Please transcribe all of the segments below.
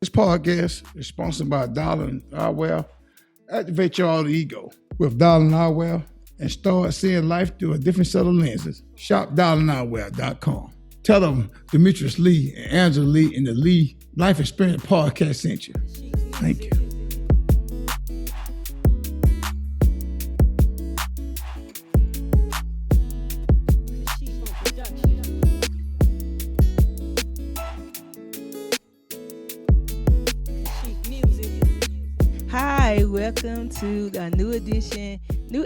This podcast is sponsored by Darling Eyewear. Activate your alter ego with Darling Eyewear and start seeing life through a different set of lenses. Shop darlingeyewear.com. Tell them Demetrius Lee and Angela Lee in the Lee Life Experience Podcast sent you. Thank you. Hi, welcome to a new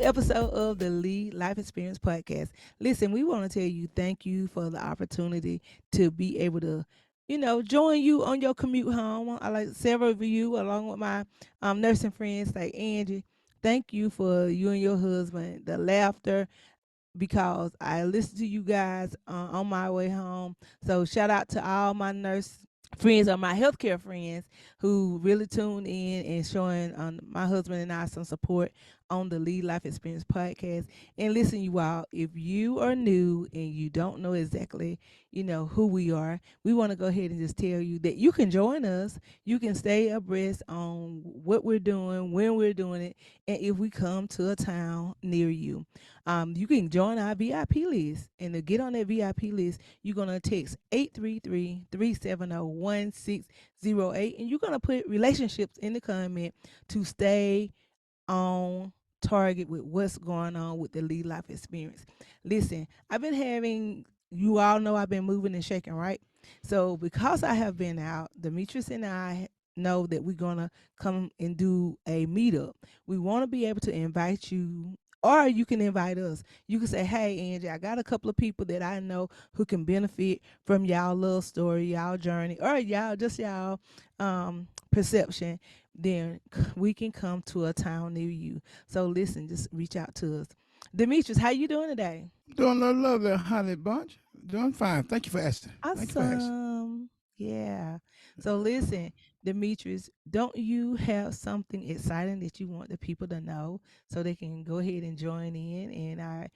episode of the Lee Life Experience Podcast. Listen, we want to tell you thank you for the opportunity to be able to, join you on your commute home. I like several of you, along with my nursing friends like Angie. Thank you for you and your husband, the laughter, because I listen to you guys on my way home. So shout out to all my nurse friends or my healthcare friends who really tuned in and showing my husband and I some support on the Lead Life Experience podcast. And listen, you all, if you are new and you don't know exactly, who we are, we want to go ahead and just tell you that you can join us. You can stay abreast on what we're doing, when we're doing it, and if we come to a town near you. You can join our VIP list. And to get on that VIP list, you're going to text 833-370-1608. And you're going to put relationships in the comment to stay on target with what's going on with the Lead Life Experience. Listen, you all know I've been moving and shaking, right? So because I have been out, Demetrius and I know that we're going to come and do a meetup. We want to be able to invite you, or you can invite us. You can say, hey, Angie, I got a couple of people that I know who can benefit from y'all little story, y'all journey, or y'all perception. Then we can come to a town near you. So listen, just reach out to us. Demetrius, how you doing today? Doing a lovely honey bunch. Doing fine. Thank you for asking. Thank you for asking. Awesome. Yeah. So listen, Demetrius, don't you have something exciting that you want the people to know so they can go ahead and join in? And I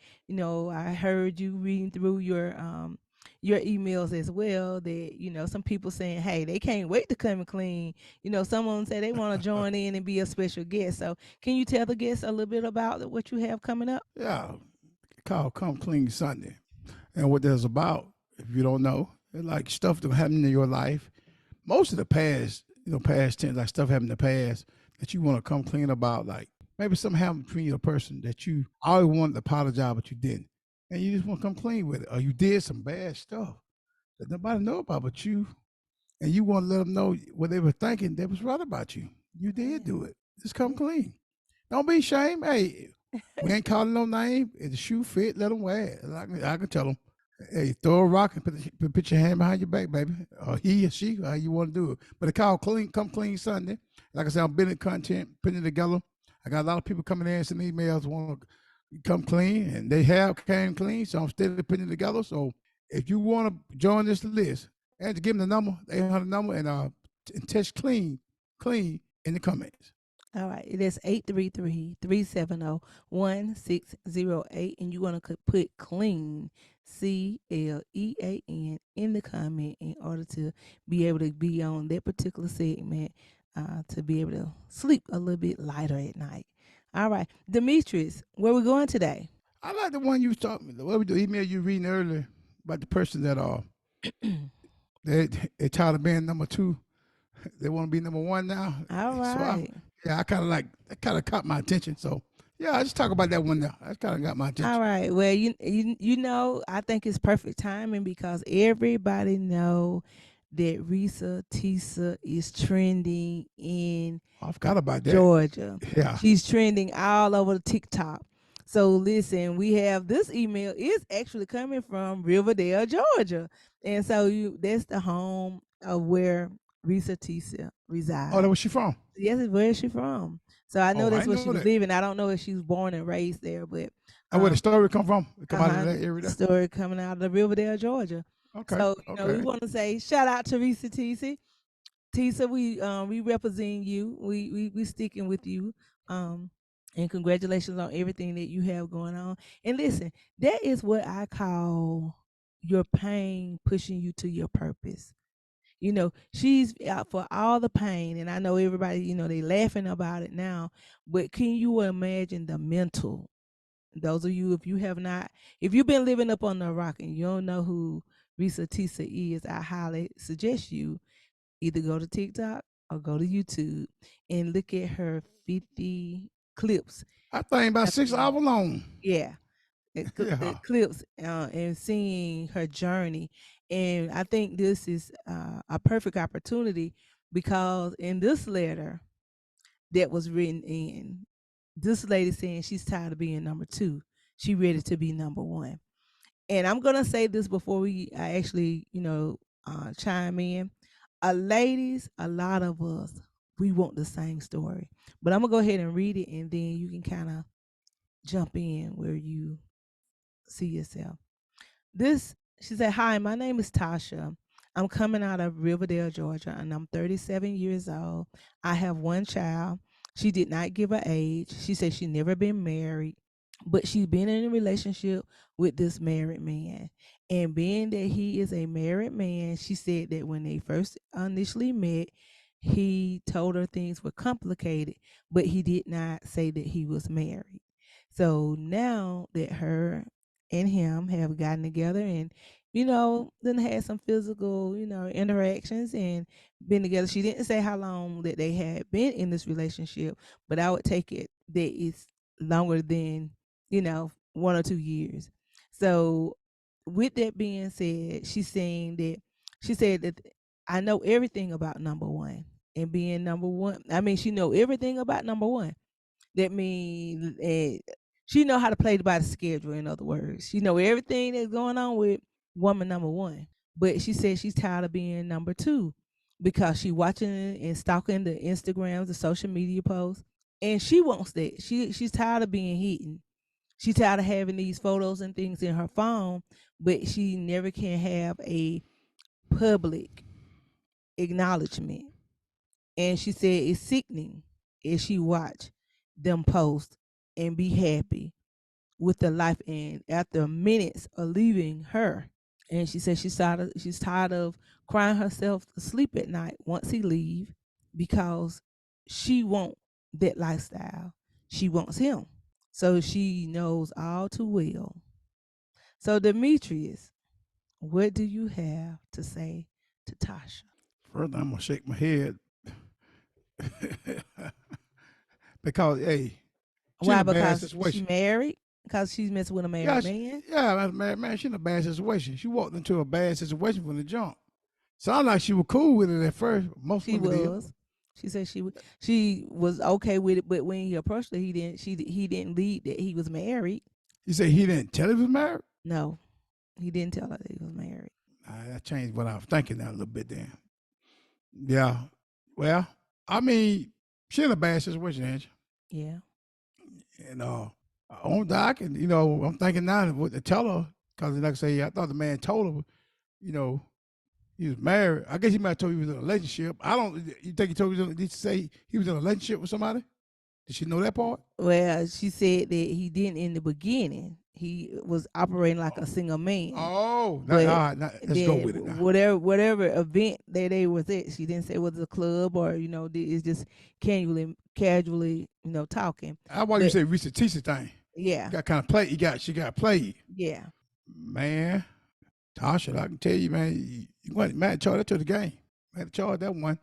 heard you reading through your emails as well that, some people saying, hey, they can't wait to come and clean. Someone said they want to join in and be a special guest. So can you tell the guests a little bit about what you have coming up? Yeah, called Come Clean Sunday. And what that's about, if you don't know, it's like stuff that happened in your life. Most of the past, past tense, like stuff happened in the past that you want to come clean about, like maybe something happened between your person that you always wanted to apologize, but you didn't. And you just want to come clean with it. Or you did some bad stuff that nobody know about but you, and you want to let them know what they were thinking that was right about you. You did do it. Just come Yeah. clean. Don't be ashamed. Hey, we ain't calling no name. If the shoe fit, let them wear it. I can tell them, hey, throw a rock and put your hand behind your back, baby. Or he or she, how you want to do it. But it called Clean, Come Clean Sunday. Like I said, I'm building content, putting it together. I got a lot of people coming in, some emails want to come clean, and they have came clean, so I'm still putting it together. So if you want to join this list, and to give them the number, the 800 number, and text clean in the comments. All right, it is 833-370-1608, and you want to put clean, CLEAN, in the comment in order to be able to be on that particular segment, to be able to sleep a little bit lighter at night. All right, Demetrius, where we going today? I like the one you was talking. What we do email you reading earlier about the person that they tired of being number two. They want to be number one now. All So right. I kind of like that kind of caught my attention. So yeah, I just talk about that one now. That kind of got my All attention. right. Well, I think it's perfect timing because everybody know that Risa Tisa is trending in I forgot about that. Georgia. Yeah. She's trending all over the TikTok. So listen, we have this email is actually coming from Riverdale, Georgia. And so that's the home of where Risa Tisa Oh, that resides. was she from? Yes, where is she from? So I know Oh, I that's where know she was that. living. I don't know if she was born and raised there, but And where the um story come from? It come out of uh-huh, that area there. story coming out of Riverdale, Georgia. Okay. So, we Okay. want to say shout out to Risa Tisa. Tisa, we represent you. We sticking with you. Um and congratulations on everything that you have going on. And listen, that is what I call your pain pushing you to your purpose. She's out for all the pain, and I know everybody, they laughing about it now, but can you imagine the mental? Those of you, if you've been living up on the rock and you don't know who Risa Tisa is, I highly suggest you either go to TikTok or go to YouTube and look at her 50 clips. I think about After 6 hours long. Yeah, Yeah. clips, and seeing her journey. And I think this is a perfect opportunity, because in this letter that was written in, this lady saying she's tired of being number two. She ready to be number one. And I'm gonna say this before I actually, chime in. Ladies, a lot of us, we want the same story. But I'm gonna go ahead and read it, and then you can kind of jump in where you see yourself. She said, "Hi, my name is Tasha. I'm coming out of Riverdale, Georgia, and I'm 37 years old. I have one child. She did not give her age. She said she never been married, but she's been in a relationship with this married man. And being that he is a married man, she said that when they first initially met, he told her things were complicated, but he did not say that he was married. So now that her and him have gotten together and then had some physical interactions and been together, she didn't say how long that they had been in this relationship, but I would take it that it's longer than 1 or 2 years. So with that being said, she said that I know everything about number one, and being number one, I mean, she know everything about number one. That means she know how to play by the schedule. In other words, she know everything that's going on with woman number one. But she said she's tired of being number two, because she watching and stalking the Instagrams, the social media posts, and she wants that. She's tired of being hidden. She's tired of having these photos and things in her phone, but she never can have a public acknowledgement. And she said it's sickening as she watch them post and be happy with the life, and after minutes of leaving her. And she said she's tired of crying herself to sleep at night once he leave, because she want that lifestyle. She wants him. So she knows all too well. So Demetrius, what do you have to say to Tasha? First, I'm gonna shake my head because hey, she in Why? a bad Because she situation. married? Because she's messing with a Yeah, married man? yeah, man, she in a bad situation. She walked into a bad situation from the jump. Sound like she was cool with it at first. Most She women did. was. She said she was okay with it, but when he approached her, he didn't lead that he was married. You say he didn't tell he was married? No, he didn't tell her that he was married. That changed what I was thinking now a little bit then. Yeah. Well, I mean, she in a bad situation, ain't she? Yeah. And on doc, and I'm thinking now what to tell her, because like I say, I thought the man told her, you know, he was married. I guess he might have told you he was in a relationship. I don't. You think he told you? Did he say he was in a relationship with somebody? Did she know that part? Well, she said that he didn't in the beginning. He was operating like a single man. Oh, all But right. Now, let's go then with it now. whatever event that they was at, she didn't say it was a club, or it's just casually talking. How about you But say recent teacher thing? yeah, You got kind of play. She got played. yeah, Man, Tasha, I can tell you, man, you went man charge that to the game. Man, charge that one.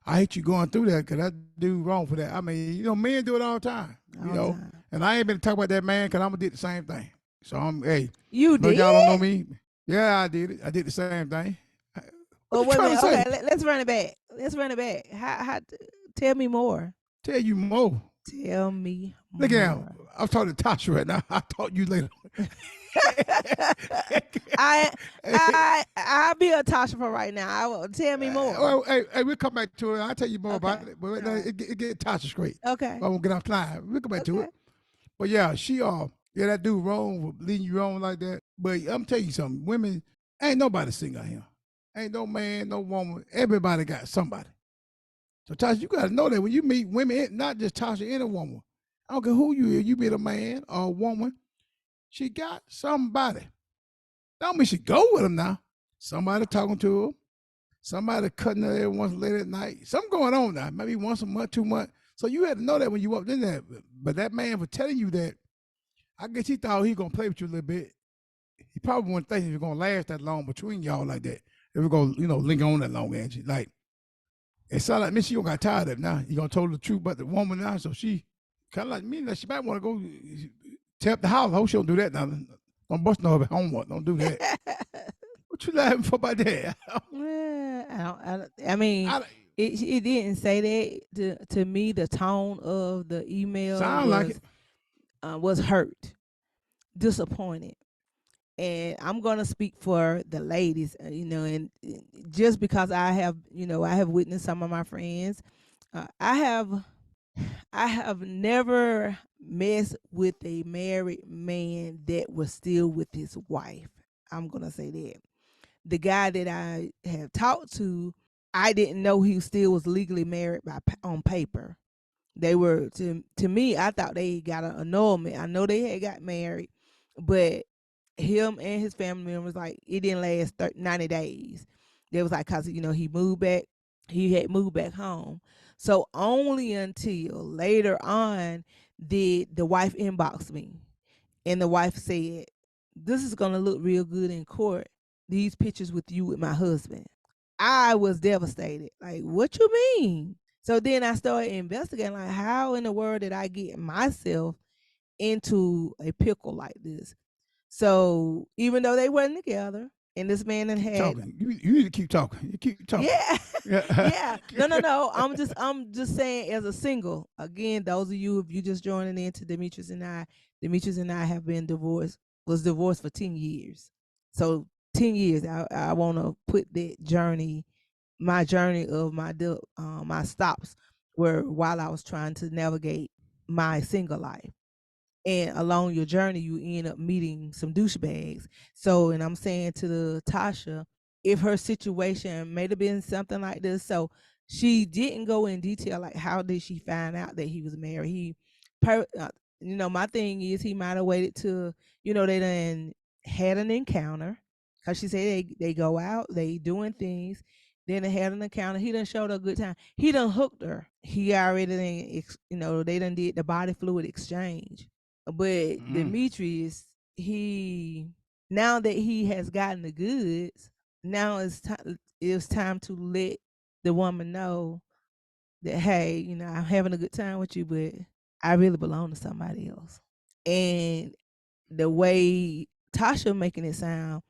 I hate you going through that because that dude wrong for that. I mean, men do it all the time, all the time. And I ain't been talking about that man because I'm gonna do the same thing. So hey, You I know did? y'all don't know me. Yeah, I did it. I did the same thing. What Oh, you wait a trying to minute. say? Okay, let's run it back. Let's run it back. Tell me more. Tell you more. Tell me Look at more. I'm talking to Tasha right now. I'll talk to you later. I I'll be a Tasha for right now. I will tell me more. Well, hey, we'll come back to it. I'll tell you more Okay. about it. But All right. it get Tasha straight. Okay. I won't get off line. We'll come back to Okay. it. But yeah, yeah, that dude wrong for leading you wrong like that. But I'm telling you something, women, ain't nobody single here. Ain't no man, no woman. Everybody got somebody. So Tasha, you gotta know that when you meet women, not just Tasha, any woman. I don't care who you is, you meet a man or a woman, she got somebody. Don't mean she go with him now. Somebody talking to her. Somebody cutting her every once late at night. Something going on now. Maybe once a month, 2 months. So you had to know that when you walked in there. But that man for telling you that, I guess he thought he gonna play with you a little bit. He probably wouldn't think it was gonna last that long between y'all like that. It was gonna, linger on that long, Angie. Like it sounded like Miss you got tired of it now. You gonna tell the truth about the woman now, so she kind of like me. Now she might want to go tap the house. I hope she don't do that now. Don't bust no homework. Don't do that. What you laughing for about that? I mean, I, it didn't say that to me. The tone of the email sound like it. Was hurt, disappointed, and I'm gonna speak for the ladies. And just because I have witnessed some of my friends, I have never messed with a married man that was still with his wife. I'm gonna say that the guy that I have talked to, I didn't know he still was legally married on paper. They were to me. I thought they got an annulment. I know they had got married, but him and his family members like it didn't last 90 days. They was like, cause he moved back. He had moved back home. So only until later on did the wife inbox me, and the wife said, "This is gonna look real good in court. These pictures with you with my husband." I was devastated. Like, what you mean? So then I started investigating, like, how in the world did I get myself into a pickle like this? So even though they weren't together, and this man Keep had, talking. You need to keep talking. You keep talking. yeah, Yeah. yeah, no. I'm just saying, as a single. Again, those of you, if you just joining into Demetrius and I have been divorced. Was divorced for 10 years. So 10 years. I want to put that journey, my journey of my stops, where while I was trying to navigate my single life, and along your journey you end up meeting some douchebags. So, and I'm saying to the Tasha, if her situation may have been something like this, so she didn't go in detail, like how did she find out that he was married. Per, uh, my thing is he might have waited till they done had an encounter, because she said they go out, they doing things. Then they had an encounter. He done showed her a good time. He done hooked her. He already done, they done did the body fluid exchange. But Mm. Demetrius, he now that he has gotten the goods, now it's time to let the woman know that, hey, I'm having a good time with you, but I really belong to somebody else. And the way Tasha making it sound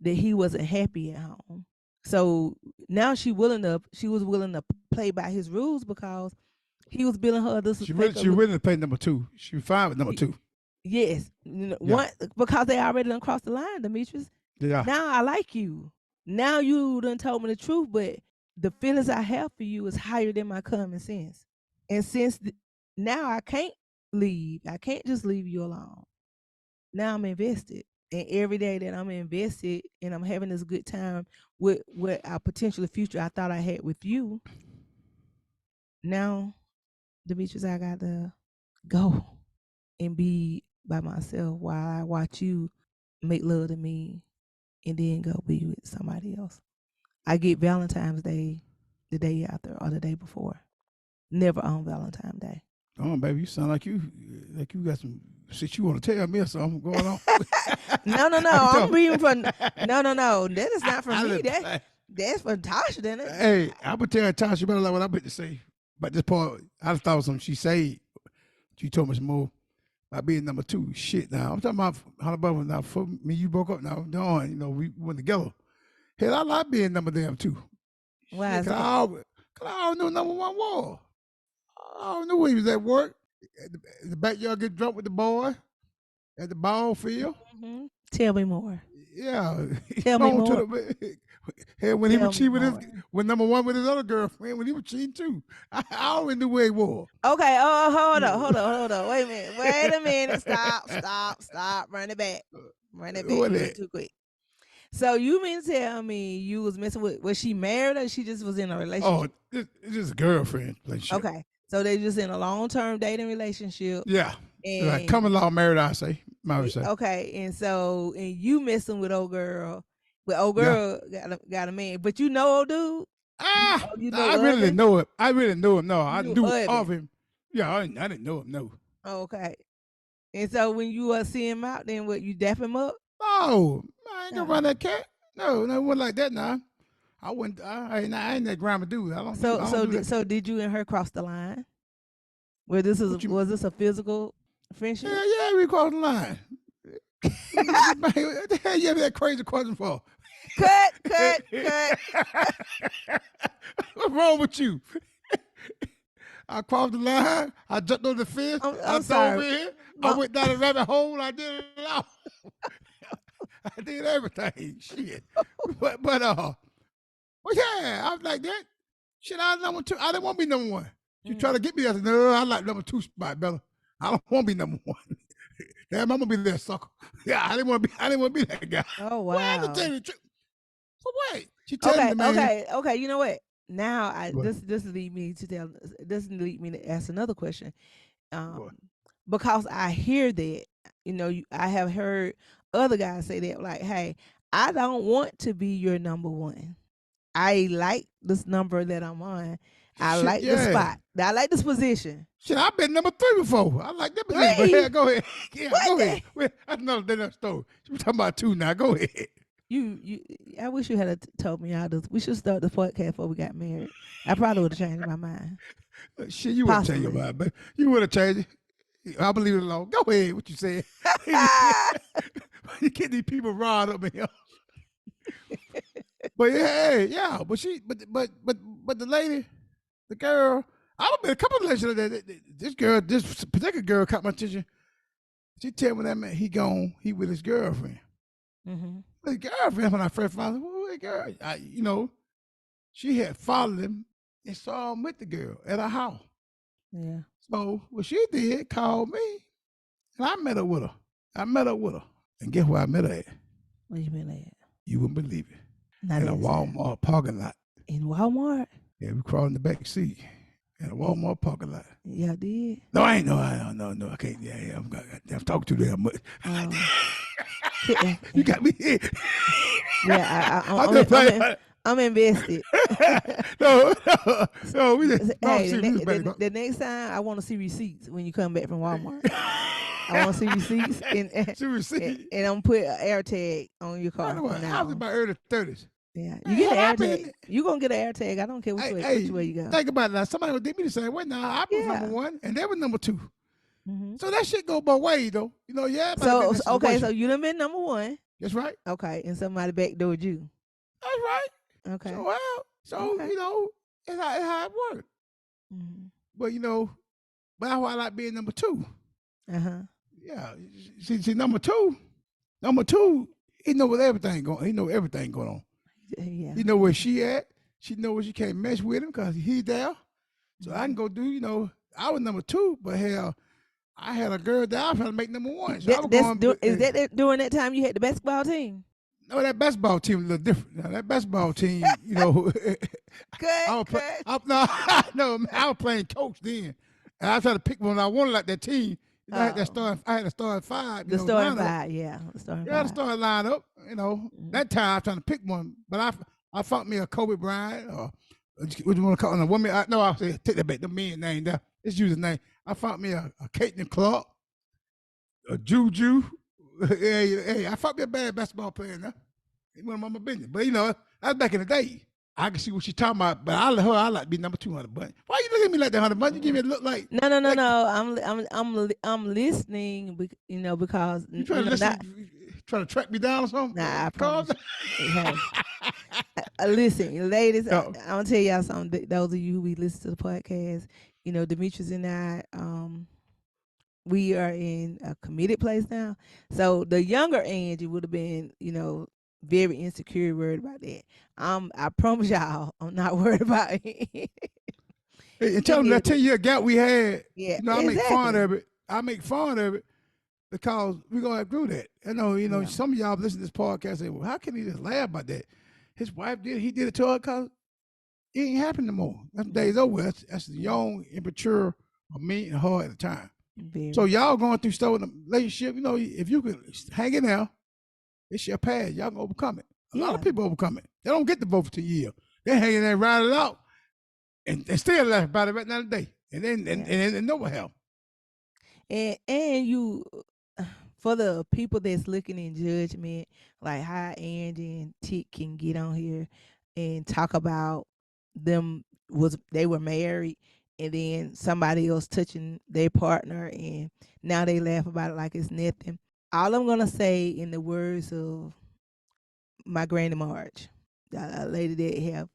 that he wasn't happy at home. So now she was willing to play by his rules, because he was billing her this She like really, a she willing to play number two. She fine with number two. yes, Yeah. one, because they already done crossed the line, Demetrius. Yeah. Now I like you. Now you done told me the truth, but the feelings I have for you is higher than my common sense. And now I can't leave. I can't just leave you alone. Now I'm invested. And every day that I'm invested and I'm having this good time with what our potential future I thought I had with you, now, Demetrius, I got to go and be by myself while I watch you make love to me and then go be with somebody else. I get Valentine's Day the day after or the day before. Never on Valentine's Day. Come on, baby. You sound like you got some shit you want to tell me or something going on. No. I I'm don't. reading from no. That is not from I me. live play. That's for Tasha, then it. Hey, I'm gonna tell Tasha better like what I meant to say. But this part, I just thought it was something she said. She told me some more about being number two. Shit, now I'm talking about how about now for me you broke up now. Dawn, we went together. Hell, I like being number damn two. Why Shit, is cause that? I always knew number one was. I always knew he was at work. At the backyard, get drunk with the boy at the ball field. Tell me more. Yeah, he Tell me on to more. the hell when he was Tell me cheating with more. when number one with his other girlfriend when he was cheating too. I always knew where he was. Okay. Oh, hold Yeah. on, hold on, hold on. Wait a minute. Wait a minute. Stop. Run it back. Run it back. What You went that? too quick. So you mean to tell me you was messing with? Was she married or she just was in a Oh, relationship? it's just a girlfriend relationship. Okay. So they just in a long term dating relationship, Yeah, like and common law married. I say, I would say. okay, and you messing with old girl, But old Yeah. girl got a man. But you know old dude? You know I really didn't Oven? know it. I really didn't know him. No, You I knew knew of Oven. him. Yeah, I didn't know him. No. Okay. And so when you see him out, then what, you dap him up? No, I ain't gonna Oh. run that cat. No, no, it wasn't like that now. I wouldn't. I ain't that grandma dude. I don't do that. So did you and her cross the line? Where What you? was this a physical friendship? Yeah, we crossed the line. What the hell you have that crazy question for? Cut. What's wrong with you? I crossed the line. I jumped on the fence. I I'm dove sorry. in. I Ma- went down the rabbit hole. I did it all. I did everything. Shit. But well, yeah, I was like that. Shit, I was number two. I didn't want to be number one. You try to get me. I said, no, I like number two spot, Bella. I don't want to be number one. Damn, I'm gonna be that sucker. Yeah, I didn't want to be. I didn't want to be that guy. Oh Well, I had to tell wow. you the truth. But wait, she telling the man. Okay. You know what? Now What? this lead me to tell this lead me to ask another question. Um, What? because I hear that, I have heard other guys say that, like, hey, I don't want to be your number one. I like this number that I'm on. I Shit, like the yeah. spot. I like this position. Shit, I've been number three before. I like that position. But yeah, Three? go ahead. Yeah, What go the? ahead. Wait, that's another story. We're talking about two now. Go ahead. You I wish you had told me all this. We should start the podcast before we got married. I probably would have changed my mind. Shit, you would have changed your Possibly. mind, but you would have changed it. I believe it alone. Go ahead. What you said? You get these people riled up in here. But yeah, yeah. But the lady, the girl. I've been a couple of ladies that this particular girl caught my attention. She tell me that man he with his girlfriend. Mm-hmm. His girlfriend when I first found her, well, girl, she had followed him and saw him with the girl at her house. Yeah. So what she did, called me, and I met her with her. And guess where I met her at? What you been at? You wouldn't believe it. Not In a inside. Walmart parking lot. In Walmart? Yeah, we crawled in the back seat in a Walmart parking lot. Y'all did? No, I ain't no, I can't. Yeah, I'm talking too damn much. You got me here. Yeah, I'm just playing. I'm invested. No, we just Hey, the next time I want to see receipts when you come back from Walmart. I want to see receipts and I'm put an air tag on your car. I was in my early 30s. Yeah, you get an air tag. You gonna get an air tag. I don't care which way you go. Think about it now. Somebody would did me the same way. Now I was number one, and they were number two. Mm-hmm. So that shit go both ways, though. Yeah. So okay, so you done been number one. That's right. Okay, and somebody backdoored you. That's right. Okay. So okay. It's how it works. Mm-hmm. But but that's why I like being number two. Yeah. See, number two, he know what everything going. He know everything going on. Yeah. He know where she at. She know where she can't mess with him because he there. So I can go do. I was number two, but hell, I had a girl that I was trying to make number one. So is that during that time you had the basketball team? No, that basketball team was a little different. Now, that basketball team, I was playing coach then. And I was trying to pick one I wanted like that team. I had a starting five. The starting five, yeah. The starting lineup. That time I was trying to pick one, but I fought me a Kobe Bryant or what you want to call it, a woman. I said take that back. The man name there. Let's use his name. I fought me a Caitlin Clark, a Juju. Hey, I fought me a bad basketball player now. It wasn't my business, but that was back in the day. I can see what she's talking about, but I like to be number 200 Bunny. Why you looking at me like that, 100 Bunny? You give me a look like no. I'm listening, because you trying to listen, trying to track me down or something. Nah, I promise. Hey, listen, ladies, I'm gonna tell y'all something. Those of you who listen to the podcast, Demetrius and I, we are in a committed place now. So the younger Angie would have been, very insecure, worried about that. I promise y'all, I'm not worried about it. And tell them that 10-year gap we had. Yeah, I make fun of it. I make fun of it because we're gonna do that. I know, some of y'all listen to this podcast and say, well, how can he just laugh about that? His wife he did it to her because it ain't happening no more. That day's over. That's young, immature, or me and her at the time. Very. So y'all going through stuff in a relationship, if you can hang in there, it's your past. Y'all can overcome it. A lot of Yeah. people overcome it. They don't get the vote for 2 years. They hang in there, ride it out, and still laugh about it right now today. And then Yeah. and no one help. And you for the people that's looking in judgment, like how Andy and Tick can get on here and talk about them was they were married and then somebody else touching their partner and now they laugh about it like it's nothing. All I'm gonna say in the words of my granny Marge, a lady that have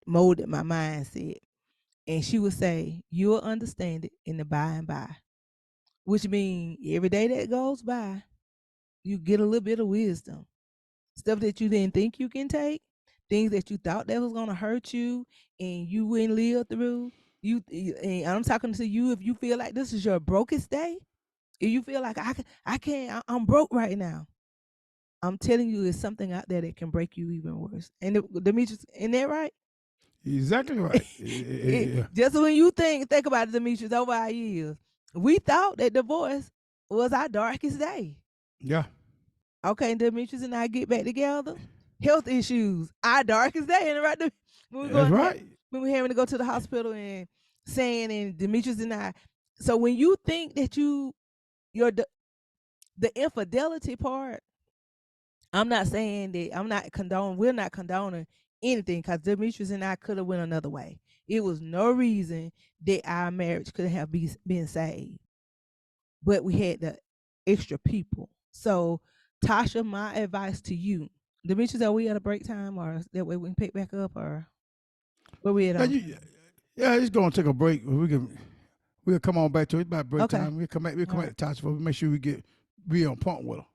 molded my mindset, and she would say, "You'll understand it in the by and by," which means every day that goes by, you get a little bit of wisdom, stuff that you didn't think you can take, things that you thought that was gonna hurt you, and you wouldn't live through. And I'm talking to you. If you feel like this is your brokest day, if you feel like I can't, I'm broke right now. I'm telling you, there's something out there that can break you even worse. And Demetrius, isn't that right? Exactly right. Just when you think about it, Demetrius, over our years, we thought that divorce was our darkest day. Yeah, Okay, and Demetrius and I get back together. Health issues, our darkest day, and right when we that's going to right. when we having to go to the hospital and saying and Demetrius and I. So when you think that your the infidelity part, I'm not saying that I'm not condoning. We're not condoning anything because Demetrius and I could have went another way. It was no reason that our marriage could have been saved, but we had the extra people. So, Tasha, my advice to you, Demetrius, are we at a break time, or that way we can pick back up, or where we at Yeah, on? yeah, just gonna take a break. We'll come on back to it. It's about break Okay, time. We'll come back. We'll all come right. back to Tasha. But we make sure we get be on point with her.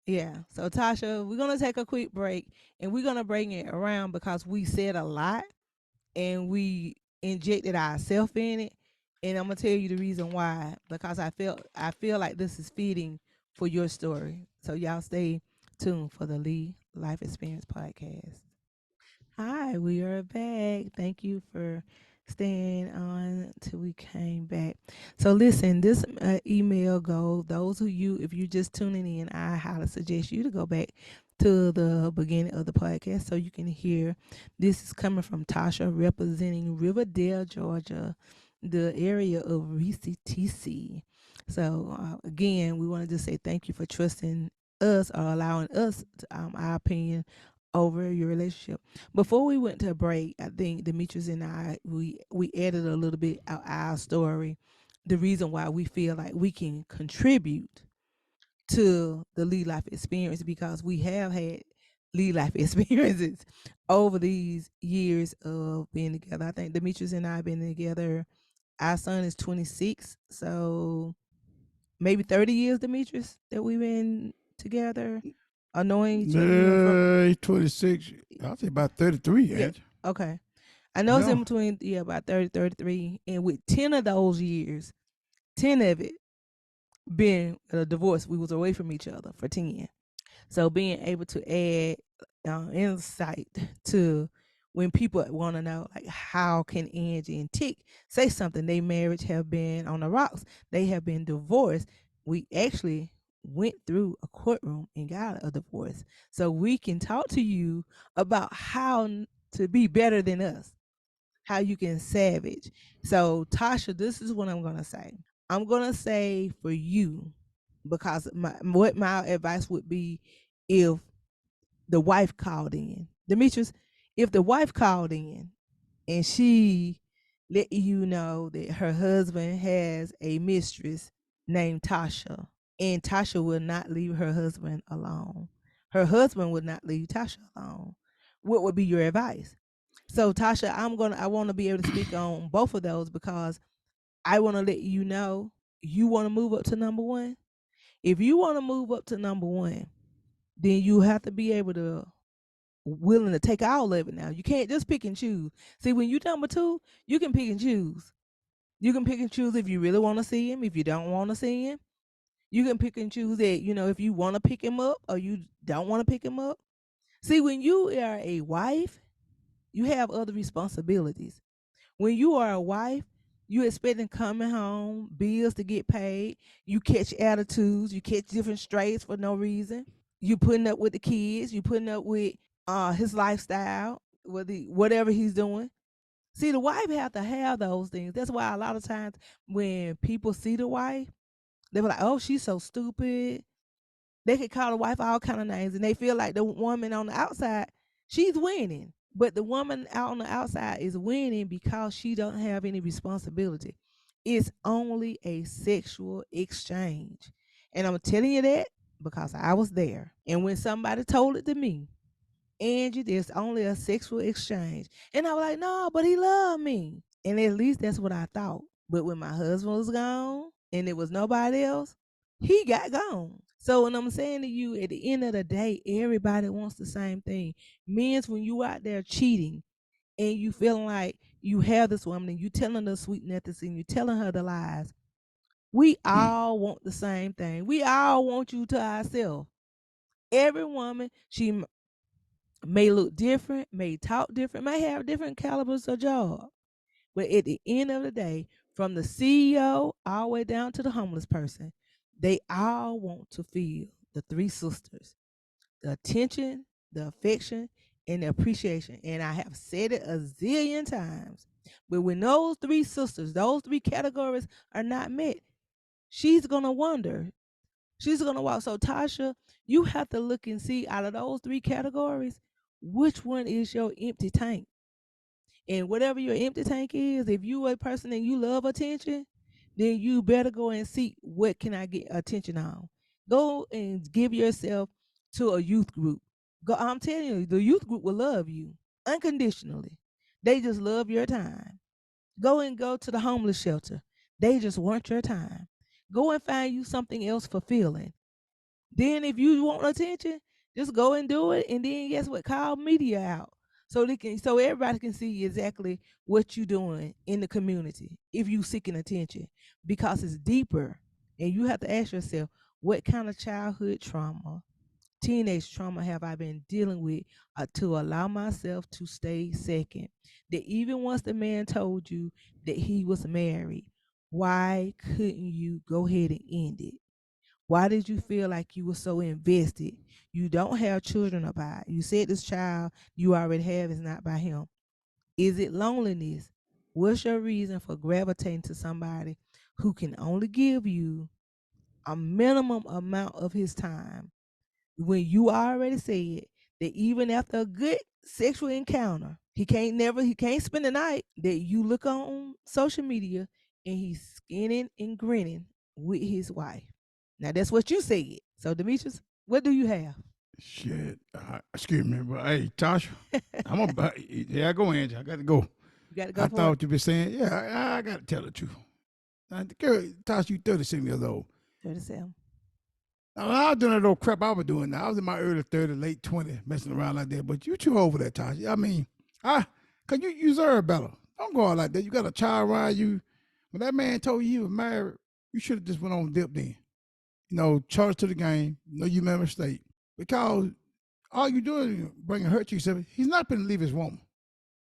Yeah. So Tasha, we're gonna take a quick break, and we're gonna bring it around because we said a lot and we injected ourselves in it. And I'm gonna tell you the reason why because I feel like this is fitting for your story. So y'all stay tuned for the Lee Life Experience podcast. Hi, we are back. Thank you for staying on till we came back. So listen, this email go those who you if you just tuning in, I highly suggest you to go back to the beginning of the podcast so you can hear. This is coming from Tasha representing Riverdale, Georgia, the area of Reese TC. So again, we wanted to say thank you for trusting us or allowing us to, our opinion over your relationship. Before we went to a break, I think Demetrius and I we added a little bit of our story, the reason why we feel like we can contribute to the Lead Life experience because we have had Lead Life experiences over these years of being together. I think Demetrius and I have been together. Our son is 26, so maybe 30 years, Demetrius, that we've been together, knowing each other, from 26. I'll say about 33, yeah. ain't you? Okay. I know it's Yeah. in between, yeah, about 30, 33. And with 10 of those years, 10 of it being a divorce, we was away from each other for 10. So being able to add insight to when people want to know, like, how can Angie and Tick say something? Their marriage have been on the rocks. They have been divorced. We actually went through a courtroom and got a divorce. So we can talk to you about how to be better than us, how you can savage. So Tasha, this is what I'm gonna say. I'm gonna say for you, because what my advice would be if the wife called in. Demetrius, if the wife called in and she let you know that her husband has a mistress named Tasha, and Tasha will not leave her husband alone. Her husband would not leave Tasha alone. What would be your advice? So Tasha, I want to be able to speak on both of those because I want to let you know you want to move up to number one. If you want to move up to number one, then you have to be able to willing to take all of it now. You can't just pick and choose. See, when you number two, you can pick and choose. You can pick and choose if you really want to see him, if you don't want to see him. You can pick and choose that, if you want to pick him up or you don't want to pick him up. See, when you are a wife, you have other responsibilities. When you are a wife, you expecting coming home, bills to get paid. You catch attitudes, you catch different strays for no reason. You putting up with the kids, you putting up with his lifestyle, whatever he's doing. See, the wife have to have those things. That's why a lot of times when people see the wife, they be like, "Oh, she's so stupid." They could call the wife all kind of names, and they feel like the woman on the outside, she's winning. But the woman out on the outside is winning because she don't have any responsibility. It's only a sexual exchange. And I'm telling you that because I was there. And when somebody told it to me, Angie, there's only a sexual exchange. And I was like, no, but he loved me. And at least that's what I thought. But when my husband was gone and it was nobody else, he got gone. So when I'm saying to you, at the end of the day, everybody wants the same thing. Men's when you out there cheating and you feeling like you have this woman and you telling her sweet nothings and you telling her the lies, we all want the same thing. We all want you to ourselves. Every woman, she may look different, may talk different, may have different calibers of job. But at the end of the day, from the CEO all the way down to the homeless person, they all want to feel the three sisters: the attention, the affection, and the appreciation. And I have said it a zillion times. But when those three sisters, those three categories are not met, she's gonna wonder. She's gonna walk. So Tasha, you have to look and see out of those three categories, which one is your empty tank. And whatever your empty tank is, if you a person and you love attention, then you better go and see what can I get attention on. Go and give yourself to a youth group. Go, I'm telling you, the youth group will love you unconditionally. They just love your time. Go to the homeless shelter. They just want your time. Go and find you something else fulfilling. Then if you want attention, just go and do it. And then guess what? Call media out. So everybody can see exactly what you're doing in the community if you seeking attention. Because it's deeper. And you have to ask yourself, what kind of childhood trauma, teenage trauma have I been dealing with to allow myself to stay second? That even once the man told you that he was married, why couldn't you go ahead and end it? Why did you feel like you were so invested? You don't have children about. You said this child you already have is not by him. Is it loneliness? What's your reason for gravitating to somebody who can only give you a minimum amount of his time when you already said that even after a good sexual encounter, he can't spend the night, that you look on social media and he's skinning and grinning with his wife. Now that's what you said. So Demetrius, what do you have? Shit. Excuse me, but hey, Tasha, I'm a yeah. Go, Angie. I got to go. You got to go I for it. thought you been saying, yeah. I got to tell the truth. Now, the girl, Tasha, you 36 years old. 37. Now, I was doing that old crap I was doing. Now I was in my early 30s, late 20s, messing around like that. But you too old for that, Tasha. I mean, cause you deserve better. Don't go out like that. You got a child around you. When that man told you he was married, you should have just went on and dipped in. Charge to the game. You made a mistake. Because all you doing is bringing hurt to yourself. He's not going to leave his woman.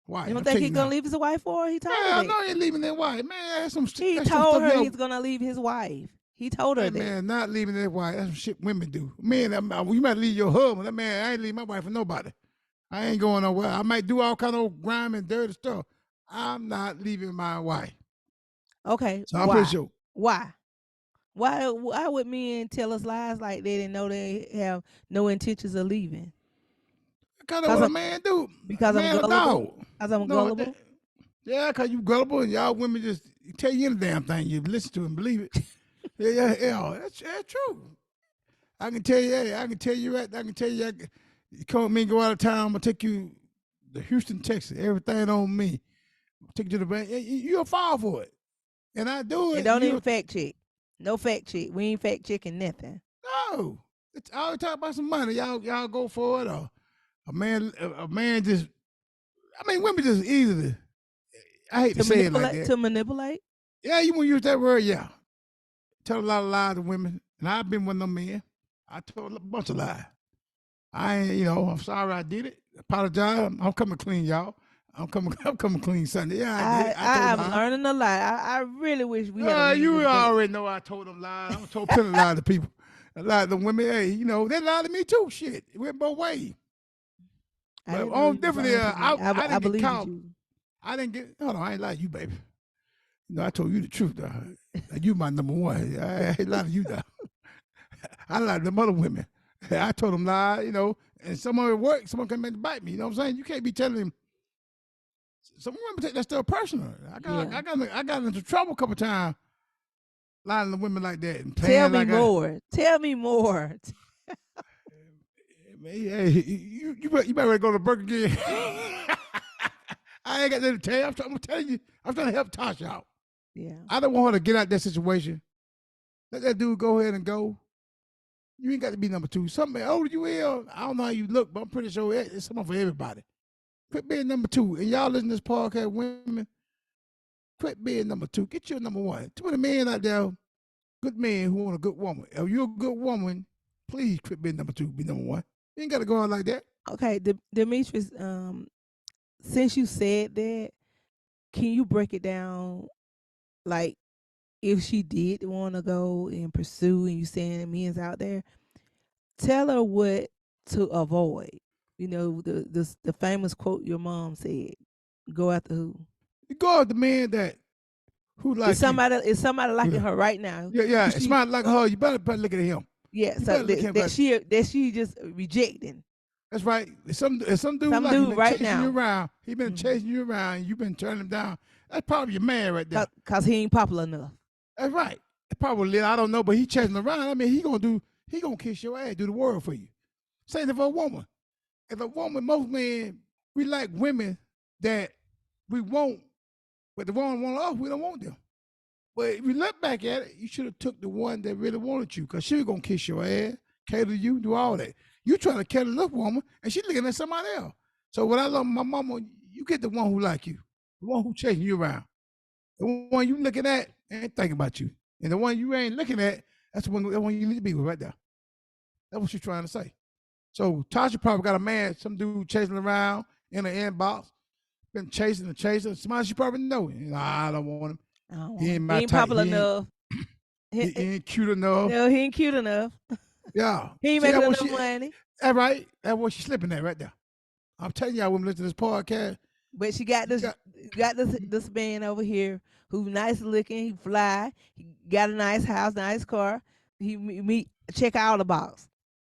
Why? You don't I'm think telling he's you gonna now. leave his wife for her? He told her Hell that. no, he ain't leaving that wife. Man, He that's some told stuff her y'all. he's gonna leave his wife. He told her That that. man not leaving that wife. That's some shit women do. Man, you might leave your husband. That man, I ain't leave my wife for nobody. I ain't going nowhere. I might do all kind of grime and dirty stuff. I'm not leaving my wife. Okay, So I'm pretty why? sure. Why? Why would men tell us lies like that and know they have no intentions of leaving? Kind of Cause what a I'm man do. A because I'm man a gullible. dog. Cause I'm No, gullible. yeah, cause you gullible and y'all women just tell you any damn thing. You listen to and believe it. Yeah. That's true. I can tell you. Hey, I can tell you right. I can tell you. You come with me, go out of town. I'm gonna take you to Houston, Texas. Everything on me. Take you to the bank. You'll fall for it, and I do And it. don't even You fact check. No fact check. We ain't fact checking nothing. no. I always talk about some money. Y'all go for it. Or a man just. I mean, women just easily. I hate to To say it like manipulate that. to manipulate. Yeah, you want to use that word? Yeah. Tell a lot of lies to women, and I've been one of them men. I told a bunch of lies. I ain't, I'm sorry I did it. Apologize. I'm coming clean, y'all. I'm coming clean Sunday. Yeah, I did. I told I'm lies. learning a lot. I really wish we had a meeting You today. already know I told them lies. I'm told plenty of lies to people. A lot of the women, hey, they lied to me too. Shit, it went both ways. I But didn't know on you was differently, lying to me. I I didn't get believe caught. you. I didn't get. No, I ain't like you, baby. I told you the truth, though. You my number one. I ain't lying to you, though. I like them other women. I told them lie, and someone at work, someone came back to bite me. You know what I'm saying? You can't be telling them. Some women take that stuff personal. Yeah. I got into trouble a couple times lying to women like that and Tell playing me like I. more. Tell me more. Hey, you better go to Burger King. I ain't got nothing to tell you. I'm telling you, I'm trying to help Tasha out. Yeah. I don't want her to get out that situation. Let that dude go ahead and go. You ain't got to be number two. Something older you is, I don't know how you look, but I'm pretty sure it's something for everybody. Quit being number two. And y'all listen to this podcast, women, quit being number two. Get your number one. Too many men out there, good men who want a good woman. If you're a good woman, please quit being number two. Be number one. You ain't got to go out like that. Okay, Demetrius, since you said that, can you break it down like if she did want to go and pursue and you saying men's out there, tell her what to avoid. You know, the famous quote your mom said, go after who? You go out the man that who like you. Is somebody liking Yeah, her right now? yeah. Who It's she not like her. You better look at him. yeah, You so better look at him that because she just rejecting. that's right. Some dude Some like he dude been right chasing you now. around. He been Mm-hmm. chasing you around. And you been turning him down. That's probably your man right there. Cause he ain't popular enough. That's right. Probably I don't know, but he chasing around. I mean, he gonna kiss your ass, do the world for you. Same for a woman. If a woman, most men, we like women that we want, but the woman want us, we don't want them. But if you look back at it, you should have took the one that really wanted you, because she was gonna kiss your ass, cater to you, do all that. You trying to cater to this woman, and she looking at somebody else. So what I love my mama, you get the one who like you, the one who chasing you around. The one you looking at ain't thinking about you. And the one you ain't looking at, that's the one you need to be with right there. That's what she's trying to say. So Tasha probably got a man, some dude chasing around in the inbox, been chasing and chasing. Somebody she probably know. I don't want him. I don't He want ain't him. my He ain't type. popular enough. He ain't cute enough. No, he ain't cute enough. Yeah. He ain't See, making that's what enough she, money. that's right. That's what she's slipping at right there. I'm telling y'all, women listen to this podcast. But she got You this got, got this man over here who nice looking, he fly, he got a nice house, nice car. He me check out the box.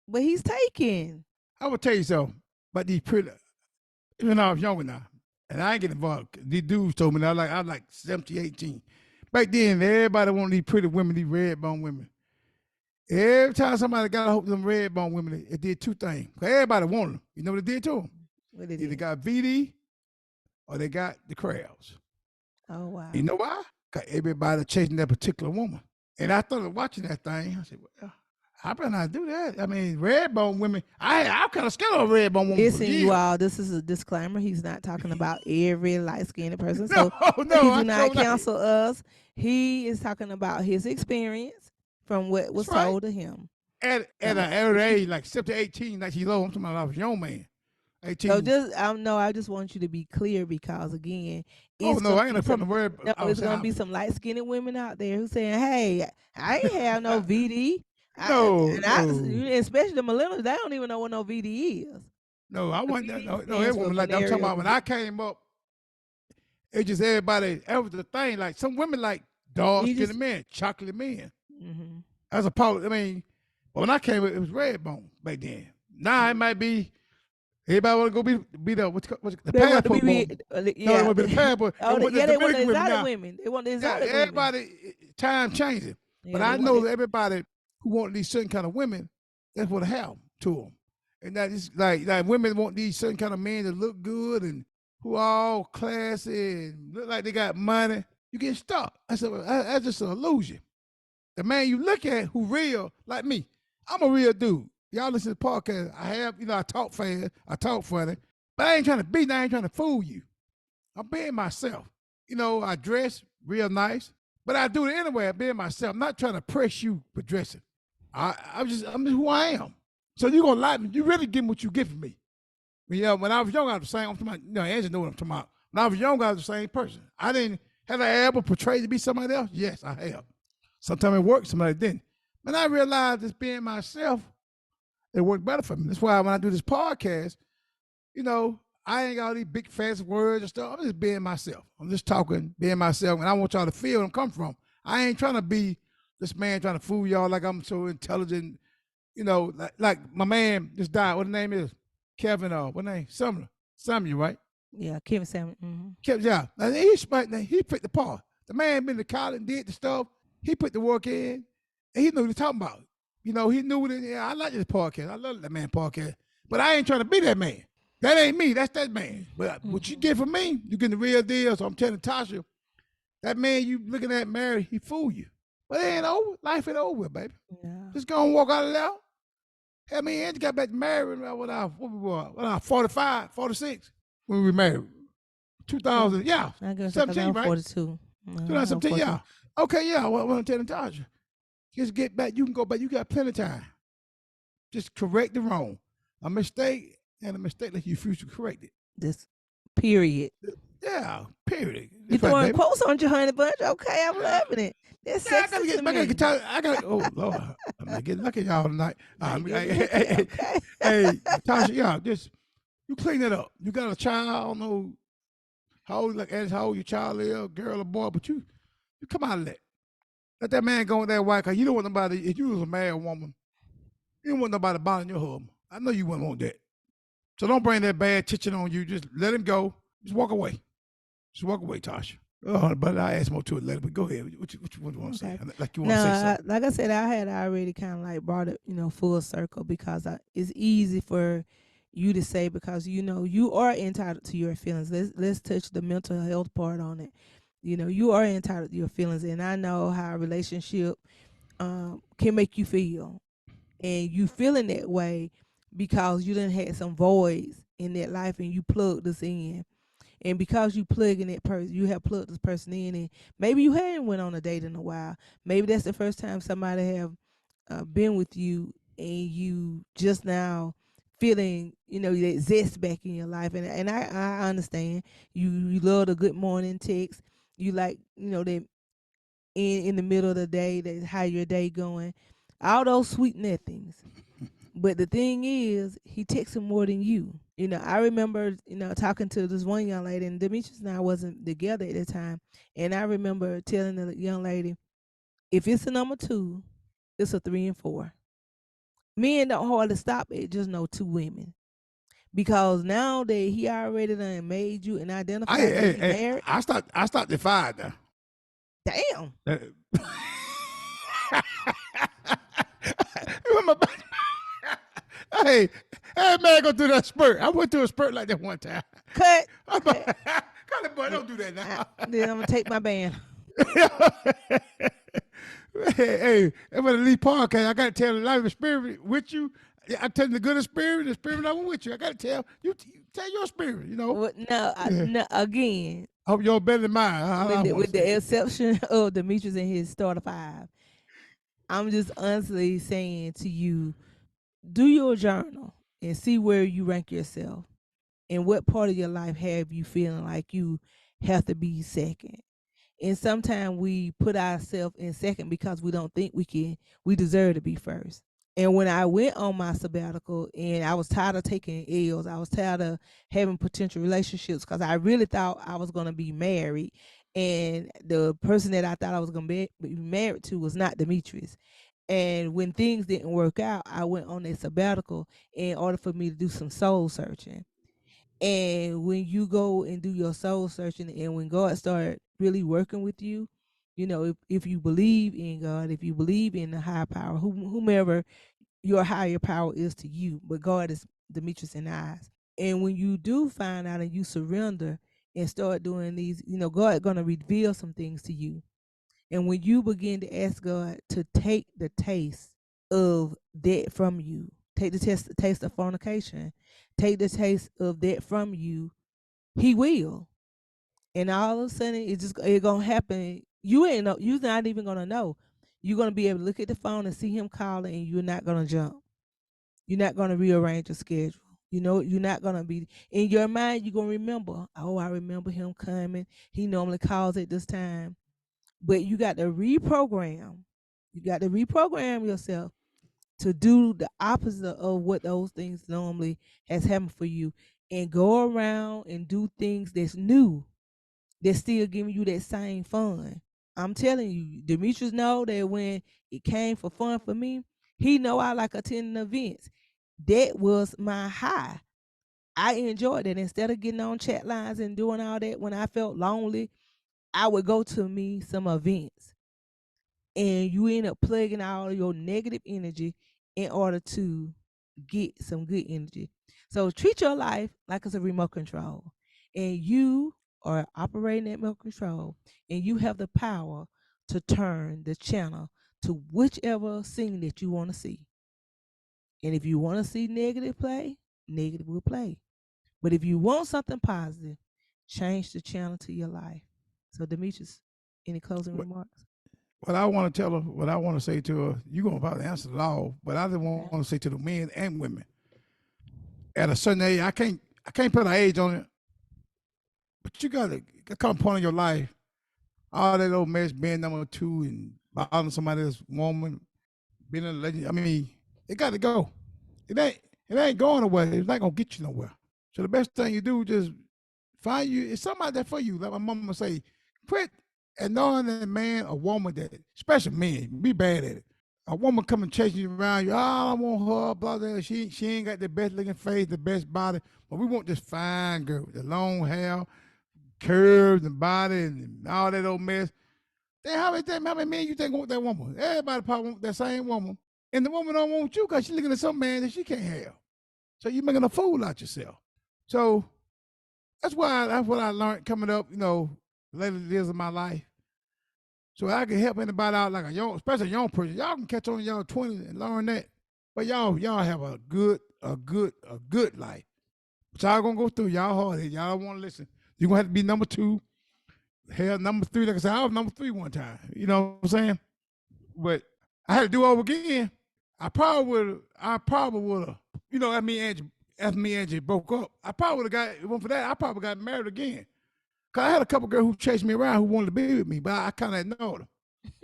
But he's taken. I will tell you something about these pretty, even though I was younger now, and I ain't getting involved. These dudes told me that I was like 17, 18. Back then, everybody wanted these pretty women, these red bone women. Every time somebody got a hold of them red bone women, it did two things. Everybody wanted them. You know what it did to them? What it Either is. got VD or they got the crabs. Oh You wow. know why? Because everybody chasing that particular woman. And I started watching that thing. I said, well, how can I do that? I mean, red bone women, I'm kind of scared of a red bone woman for Listen, you years. all, this is a disclaimer. He's not talking about every light skinned person. No, So no, please I do not know that. counsel us. He is talking about his experience from what That's was right. told to him. At an So early if you age, like 17, 18, like low, I'm talking about I was a young man. so 18. just I no, I just want you to be clear because again, Oh, it's no, gonna I ain't be affecting some the word. no, I was it's gonna saying, be some light skinned women out there who saying, "Hey, I ain't have no VD." no, And I, no. especially the millennials, they don't even know what no VD is. No, I The wasn't. VD No, stands every for woman like that. I'm talking venereal about when disease. I came up, it just everybody. That was the thing. Like some women like dark You skinned just, men, chocolate men. hmm As a part, I mean, but when I came up, it was red bone back then. Now it might be everybody want to go be the what's the they want to passport boy. No, they yeah, want to be the passport. oh, The yeah, they want the Dominican women exotic now. women. They want the Yeah, exotic women. everybody time changing. But Yeah, they I want know the. that everybody who want these certain kind of women, that's what happened to them. And that is like women want these certain kind of men that look good and who are all classy and look like they got money. You get stuck. That's just an illusion. The man you look at who real, like me, I'm a real dude. Y'all listen to the podcast. I have, I talk fast, I talk funny, but I ain't trying to be, I ain't trying to fool you. I'm being myself. I dress real nice, but I do it anyway. I'm being myself. I'm not trying to press you for dressing. I'm just who I am. So you gonna like me. You really get what you get from me. When I was young, I was the same. I'm talking about, Angela know what I'm talking about. When I was young, I was the same person. I didn't have I ever portrayed to be somebody else. Yes, I have. Sometimes it worked, somebody didn't. But I realized just being myself, it worked better for me. That's why when I do this podcast, you know, I ain't got all these big fancy words and stuff. I'm just being myself. I'm just talking, being myself, and I want y'all to feel where I'm coming from. I ain't trying to be this man trying to fool y'all like I'm so intelligent. Like my man just died. What the name is? Kevin. What name? Sumner. Samuel, right? Yeah, Kevin Salmon. Kevin. Yeah. Now, he picked the part. The man been to college and did the stuff. He put the work in, and he knew what he was talking about. He knew what it. Yeah, I like this podcast. I love that man podcast. But I ain't trying to be that man. That ain't me. That's that man. But what you Mm-hmm. get from me, you get the real deal. So I'm telling Tasha, that man you looking at married, he fool you. But it ain't over. Life ain't over, baby. Yeah. Just go and walk out of there. Hell, me and got back married when I was 45, 46 when we married. 2000, yeah, I guess because 17, I'm right? 42. I'm 2017, 42. yeah. Okay, yeah. What I'm telling Tasha, just get back. You can go back. You got plenty of time. Just correct the wrong. A mistake and a mistake that you future correct it. This period. Yeah, period. You That's right, throwing baby. quotes on your honey bunch? Okay, I'm loving it. That's Yeah, sexy to I gotta me. get tired. Oh Lord, I'm gonna get lucky y'all tonight. Might get Hey, hey, lucky. hey, hey, Okay. hey, Tasha, yeah, just you clean it up. You got a child. I don't know how old, like, as how old your child is, girl or boy, but you come out of that. Let that man go with that wife, cause you don't want nobody. If you was a married woman, you don't want nobody bothering your husband. I know you wouldn't want that. So don't bring that bad tension on you. Just let him go. Just walk away. Just walk away, Tasha. Oh, but I ask more to it later. But go ahead. What you want to say? Okay. Like you want to Now, say something. like I said, I had already kind of like brought it, full circle because it's easy for you to say because you are entitled to your feelings. Let's touch the mental health part on it. You are entitled to your feelings, and I know how a relationship can make you feel, and you feeling that way because you done had some voids in that life, and you plugged this in. And because you plugging that person, you have plugged this person in, and maybe you hadn't went on a date in a while. Maybe that's the first time somebody have been with you, and you just now feeling, that zest back in your life. And I understand you love a good morning text. You like, that in the middle of the day, that how your day going, all those sweet nothings. But the thing is, he texted more than you. I remember, talking to this one young lady, and Demetrius and I wasn't together at the time. And I remember telling the young lady, if it's a number two, it's a three and four. Men don't hardly stop at just no two women. Because now that he already done made you and identified that he Hey, married, I stopped at 5 now. damn. Uh, Remember, hey, hey, man, go through that spurt. I went through a spurt like that one time. Cut. Cut Cut. it, boy, Then don't do that then I'm gonna take my band. now. Hey, I'm gonna leave podcast. I gotta tell the life of spirit with you. I tell the good of spirit, the spirit I'm with you. I gotta tell you tell your spirit. What no, Yeah. no, again, I hope you're better than mine. I want with to say. the exception of Demetrius and his starter five. I'm just honestly saying to you, do your journal and see where you rank yourself and what part of your life have you feeling like you have to be second. And sometimes we put ourselves in second because we don't think we deserve to be first. And when I went on my sabbatical and I was tired of taking L's, I was tired of having potential relationships because I really thought I was going to be married. And the person that I thought I was going to be married to was not Demetrius. And when things didn't work out, I went on a sabbatical in order for me to do some soul searching. And when you go and do your soul searching, and when God started really working with you, if you believe in God, if you believe in the higher power, whomever your higher power is to you, but God is Demetrius and eyes. And when you do find out and you surrender and start doing these, God gonna reveal some things to you. And when you begin to ask God to take the taste of that from you, take the taste of fornication, take the taste of that from you, He will. And all of a sudden, it gonna happen. You're not even gonna know. You're gonna be able to look at the phone and see him calling, and you're not gonna jump. You're not gonna rearrange your schedule. You're not gonna be in your mind. You're gonna remember. Oh, I remember him coming. He normally calls at this time. But you got to reprogram. You got to reprogram yourself to do the opposite of what those things normally has happened for you. and go around and do things that's new, that's still giving you that same fun. I'm telling you, Demetrius know that when it came for fun for me, he know I like attending events. That was my high. I enjoyed it. Instead of getting on chat lines and doing all that when I felt lonely, I would go to me some events, and you end up plugging all your negative energy in order to get some good energy. So treat your life like it's a remote control, and you are operating that remote control, and you have the power to turn the channel to whichever scene that you want to see. And if you want to see negative play, negative will play. But if you want something positive, change the channel to your life. So Demetrius, any closing What, remarks? what I want to tell her, what I want to say to her, you're gonna probably answer it all, but I just want to say to the men and women, at a certain age, I can't put an age on it, but you gotta come a point in your life, all that old mess being number two and bothering somebody else woman, being a legend. I mean, it got to go. It ain't it ain't going nowhere. It's not gonna get you nowhere. So the best thing you do just find you. It's somebody there for you. Like my mama say, quit annoying a man or woman that, especially men, be bad at it. A woman coming chasing you around, you, oh, I want her, blah, blah. She ain't got the best looking face, the best body, but we want this fine girl with the long hair, curves and body and all that old mess. Then how many men you think want that woman? Everybody probably want that same woman. And the woman don't want you because she looking at some man that she can't have. So you making a fool out yourself. So that's what I learned coming up, later years of my life. So I can help anybody out like a young, especially a young person. Y'all can catch on in y'all 20s and learn that. But y'all have a good life. But y'all gonna go through y'all hard. Y'all don't want to listen. You gonna have to be number two. Hell, number three. Like I said, I was number three one time. You know what I'm saying? But I had to do over again. I probably would have. After me and Angie broke up, I probably would have got. If it wasn't for that, I probably got married again. Cause I had a couple girls who chased me around who wanted to be with me, but I kind of ignored them.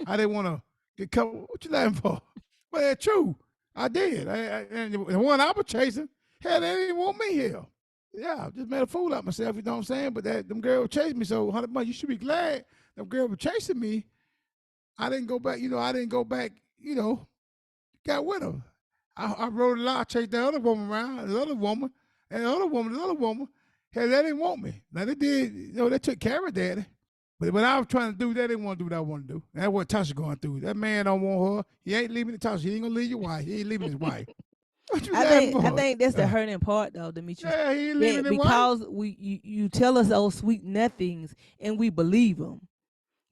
I didn't want to get couple. What you laughing for? Well, it's true. I did. And the one I was chasing, hell, they didn't want me here. Yeah, I just made a fool out of myself. You know what I'm saying? But them girls chased me. So 100 months. You should be glad them girls were chasing me. I didn't go back. I didn't go back. Got with them. I rode a lot. I chased that other woman around, the other woman, and the other woman, the other woman. Hell, they didn't want me. Now they did. They took care of daddy. But when I was trying to do that, they didn't want to do what I want to do. That's what Tasha going through. That man don't want her. He ain't leaving the Tasha. He ain't gonna leave your wife. He ain't leaving his wife. What you I laughing think I for? think that's the hurting part though, Demetrius. Yeah, he ain't leaving That his wife. because you tell us those sweet nothings and we believe them.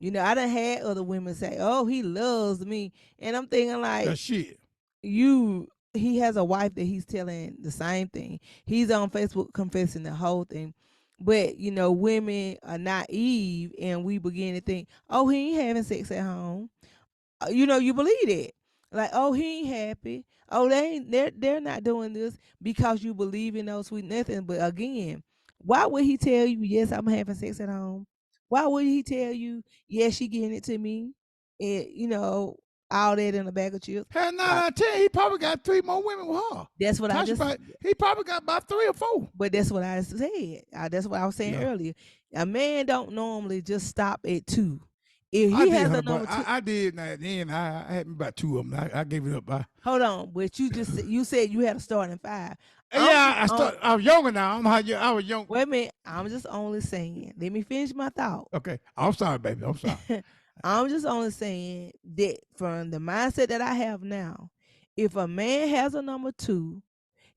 I done had other women say, "Oh, he loves me," and I'm thinking The like, shit. you. He has a wife that he's telling the same thing. He's on Facebook confessing the whole thing. But women are naive, and we begin to think, "Oh, he ain't having sex at home." You believe it. Like, oh, he ain't happy. Oh, they're not doing this because you believe in those sweet nothing. But again, why would he tell you, yes, I'm having sex at home? Why would he tell you, yes, she getting it to me? And all that in a bag of chips. Hell, nine Why? out of 10, he probably got three more women with her. That's what I Tasha, just he probably got about three or four. but that's what I said. That's what I was saying Yeah, earlier. A man don't normally just stop at two. If I he did, has a 100. number two, I did. Now, at the end, I had about two of them. I gave it up. hold on, but you said you had a starting five. I'm Yeah, just I on. start. I was younger now. I'm how you. I was young. Wait a minute. I'm just only saying. Let me finish my thought. Okay, I'm sorry, baby. I'm sorry. I'm just only saying that from the mindset that I have now, if a man has a number two,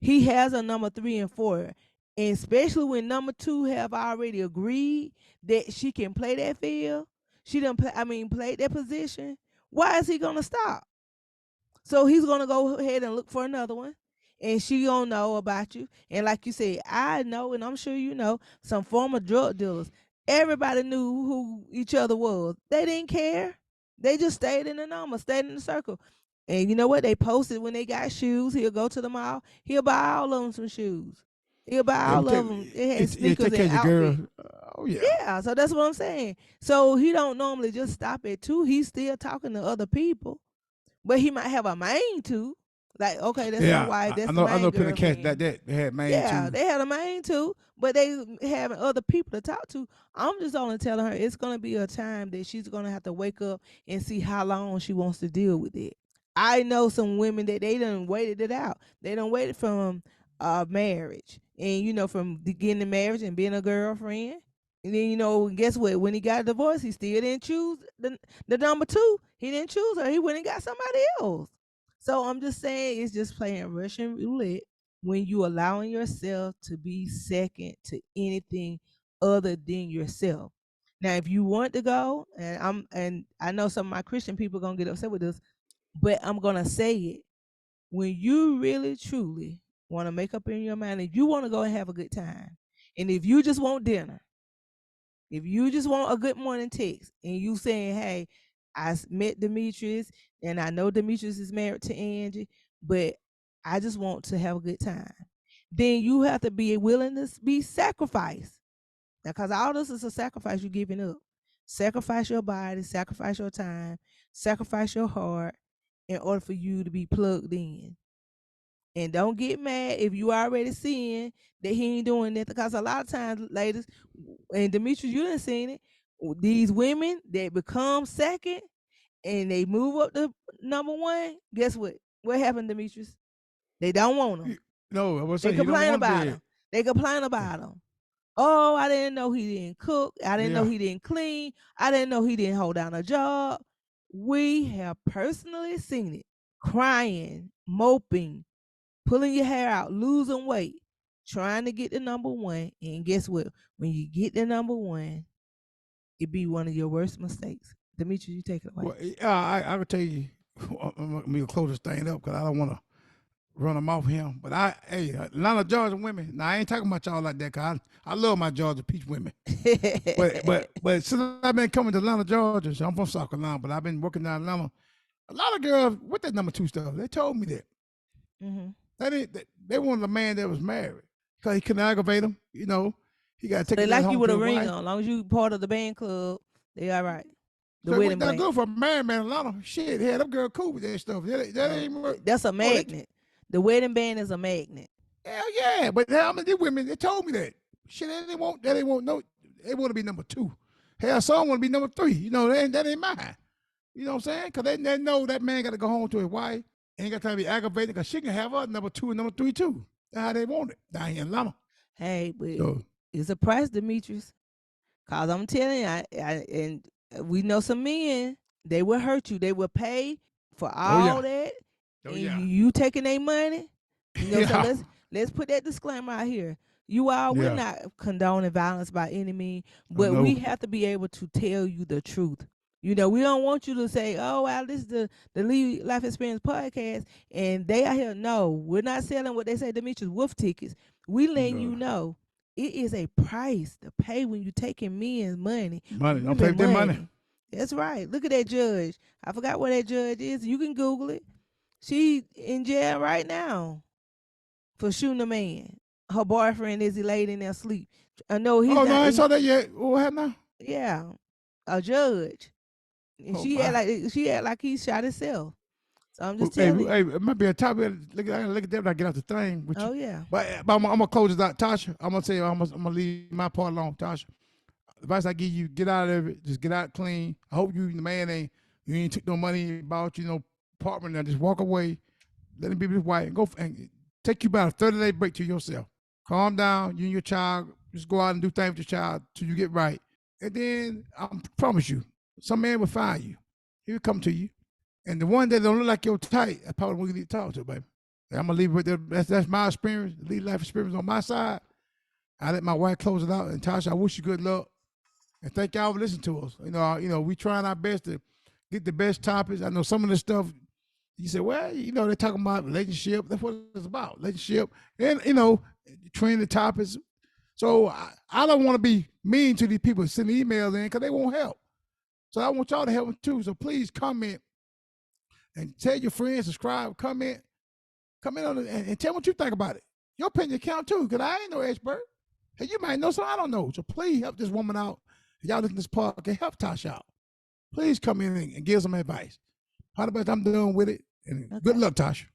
he has a number three and four. And especially when number two have already agreed that she can play that field, she done play, played that position. Why is he gonna stop? So he's gonna go ahead and look for another one, and she gonna know about you. And like you said, I know, and I'm sure you know, some former drug dealers. Everybody knew who each other was. They didn't care. They just stayed in the number, stayed in the circle. And you know what? They posted when they got shoes. He'll go to the mall. He'll buy all of them some shoes. He'll buy Yeah, all of them. They had sneakers take care and of your girl. outfit. Oh yeah. Yeah, so that's what I'm saying. So he don't normally just stop at two. He's still talking to other people, but he might have a main two. Like, okay, that's my Yeah, wife, I that's the know. I main know plenty of cats girlfriend. that they had main Yeah, too. they had a main too, but they having other people to talk to. I'm just only telling her it's gonna be a time that she's gonna have to wake up and see how long she wants to deal with it. I know some women that they done waited it out. They done waited from marriage, and from beginning marriage and being a girlfriend. And then guess what? When he got a divorce, he still didn't choose the number two. He didn't choose her. He went and got somebody else. So I'm just saying, it's just playing Russian roulette when you allowing yourself to be second to anything other than yourself. Now, if you want to go, and I know some of my Christian people gonna get upset with this, but I'm gonna say it. When you really truly want to make up in your mind, if you want to go and have a good time, and if you just want dinner, if you just want a good morning text, and you saying, "Hey, met Demetrius, and I know Demetrius is married to Angie, but I just want to have a good time," then you have to be willing to be sacrificed. Now, because all this is a sacrifice you're giving up. Sacrifice your body, sacrifice your time, sacrifice your heart in order for you to be plugged in. And don't get mad if you already seeing that he ain't doing that. Because a lot of times, ladies, and Demetrius, you done seen it. These women that become second and they move up to number one, guess what? What happened, Demetrius? They don't want them. No, I was They say he don't complain want about that. them. They complain about them. Oh, I didn't know he didn't cook. I didn't know Yeah. he didn't clean. I didn't know he didn't hold down a job. We have personally seen it. Crying, moping, pulling your hair out, losing weight, trying to get the number one. And guess what? When you get the number one, it be one of your worst mistakes. Demetrius, you take it away. Well, yeah, I can tell you. I'm gonna close this thing up because I don't want to run them off him. But hey, Atlanta, Georgia women. Now I ain't talking about y'all like that. Cause I love my Georgia peach women. But since I've been coming to Atlanta, Georgia, so I'm from South Carolina, but I've been working down Atlanta. A lot of girls with that number two stuff. They told me that Mm-hmm. they wanted a man that was married because he couldn't aggravate them. He got to So take they his ass like you home with to a his ring wife. on. As long as you part of the band club, they all right. The So what wedding that band. good for a married man in Atlanta? Shit, yeah, them girl cool with that stuff. That No, ain't that's a oh they magnet. The wedding band is a magnet. hell yeah. But how many women they told me that shit they want no they want to be number two. Hell, some want to be number three. That ain't mine. You know what I'm saying? Because they know that man got to go home to his wife. Ain't got time to be aggravated because she can have her number two and number three too. That's how they want it down here in Atlanta. Hey, but So, it's a price, Demetrius. Cause I'm telling you, and we know some men. They will hurt you. They will pay for oh all yeah, that, oh and yeah, you taking their money. So yeah, let's put that disclaimer out here. We're yeah. not condoning violence by any means, I but we know. have to be able to tell you the truth. We don't want you to say, "Oh, well, this is the Lee Life Experience podcast," and they out here. No, we're not selling what they say, Demetrius Wolf tickets. We letting No. you know it is a price to pay when you taking men's money, Money. Don't play women with their money. money. That's right. Look at that judge. I forgot what that judge is. You can Google it. She in jail right now for shooting a man. Her boyfriend is laid in there asleep. I know he's Oh no, not. I ain't saw that yet. What happened now? Yeah, a judge, and Oh she my. act like he shot himself. So I'm Well, just hey, telling you. hey, it might be a topic. I gotta look at that when I get out the thing with you. Oh yeah. But I'm gonna close this out, Tasha. I'm gonna say I'm gonna leave my part alone, Tasha. Advice I give you: get out of it. Just get out clean. I hope the man you ain't took no money, bought no apartment, and just walk away. Let him be with his wife and go and take you about a 30-day break to yourself. Calm down. You and your child just go out and do things with your child till you get right. And then I promise you, some man will find you. He will come to you. And the one that don't look like your type, that's probably what you need to talk to, baby. And I'm gonna leave it with that. That's my experience, lead life experience on my side. I let my wife close it out. And Tasha, I wish you good luck. And thank y'all for listening to us. We trying our best to get the best topics. I know some of the stuff you say, well, they're talking about relationship. That's what it's about, relationship. And, trending topics. So I don't want to be mean to these people sending emails in because they won't help. So I want y'all to help too. So please comment and tell your friends, subscribe, comment on it, and tell what you think about it. Your opinion count too, because I ain't no expert. And you might know something I don't know. So please help this woman out. Y'all listen to this podcast, help Tasha out. Please come in and give some advice. How the best I'm doing with it. And good Okay. luck, Tasha.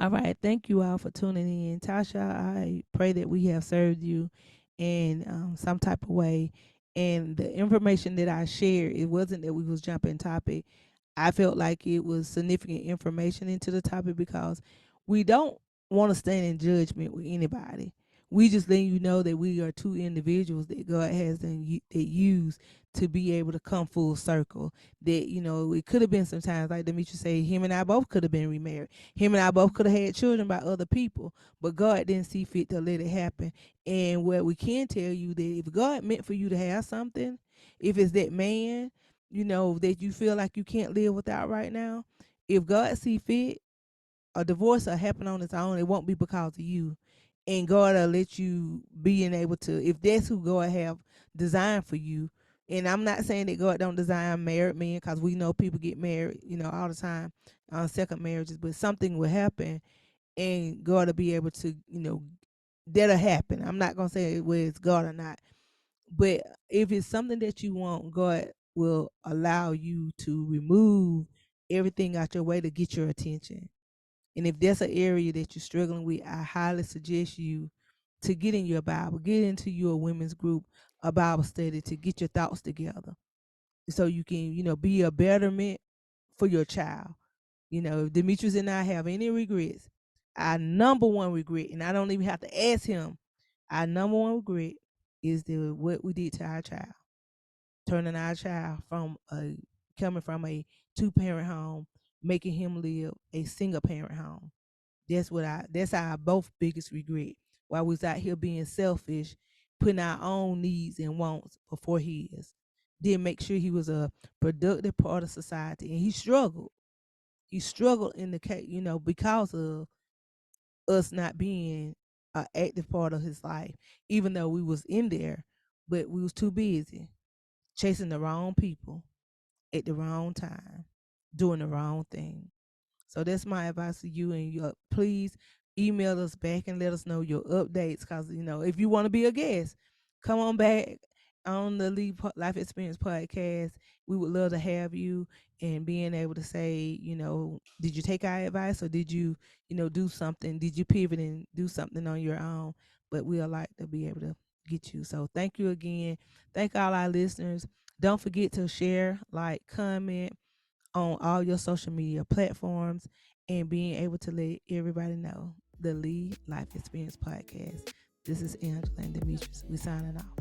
All right. Thank you all for tuning in. Tasha, I pray that we have served you in some type of way. And the information that I shared, it wasn't that we was jumping topic. I felt like it was significant information into the topic because we don't want to stand in judgment with anybody. We just letting you know that we are two individuals that God has that used to be able to come full circle. That it could have been sometimes like Demetri say, him and I both could have been remarried. Him and I both could have had children by other people, but God didn't see fit to let it happen. And what we can tell you that if God meant for you to have something, if it's that man that you feel like you can't live without right now, if God see fit, a divorce will happen on its own. It won't be because of you. And God will let you being able to, if that's who God have designed for you. And I'm not saying that God don't design married men, because we know people get married, all the time on second marriages, but something will happen and God will be able to, that'll happen. I'm not gonna say whether it's God or not, but if it's something that you want, God will allow you to remove everything out your way to get your attention. And if that's an area that you're struggling with, I highly suggest you to get in your Bible, get into your women's group, a Bible study to get your thoughts together so you can, be a betterment for your child. If Demetrius and I have any regrets, our number one regret, and I don't even have to ask him, our number one regret is what we did to our child, turning our child from coming from a two-parent home, making him live a single parent home. That's our both biggest regret. While we was out here being selfish, putting our own needs and wants before his. Didn't make sure he was a productive part of society, and he struggled. He struggled in the case, because of us not being an active part of his life, even though we was in there, but we was too busy chasing the wrong people at the wrong time, doing the wrong thing. So that's my advice to you. And please email us back and let us know your updates. Because if you want to be a guest, come on back on the Life Experience podcast. We would love to have you, and being able to say, did you take our advice, or did you, do something? Did you pivot and do something on your own? But we'd like to be able to get you. So thank you again. Thank all our listeners. Don't forget to share, like, comment on all your social media platforms, and being able to let everybody know the Lee Life Experience podcast. This is Angela and Demetrius. We signing off.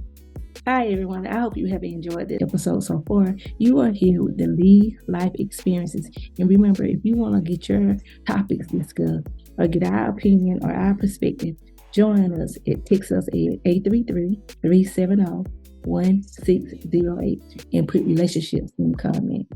Hi, everyone. I hope you have enjoyed this episode so far. You are here with the Lee Life Experiences. And remember, if you want to get your topics discussed or get our opinion or our perspective, join us. Text us at 833-370-1608 and put relationships in the comment.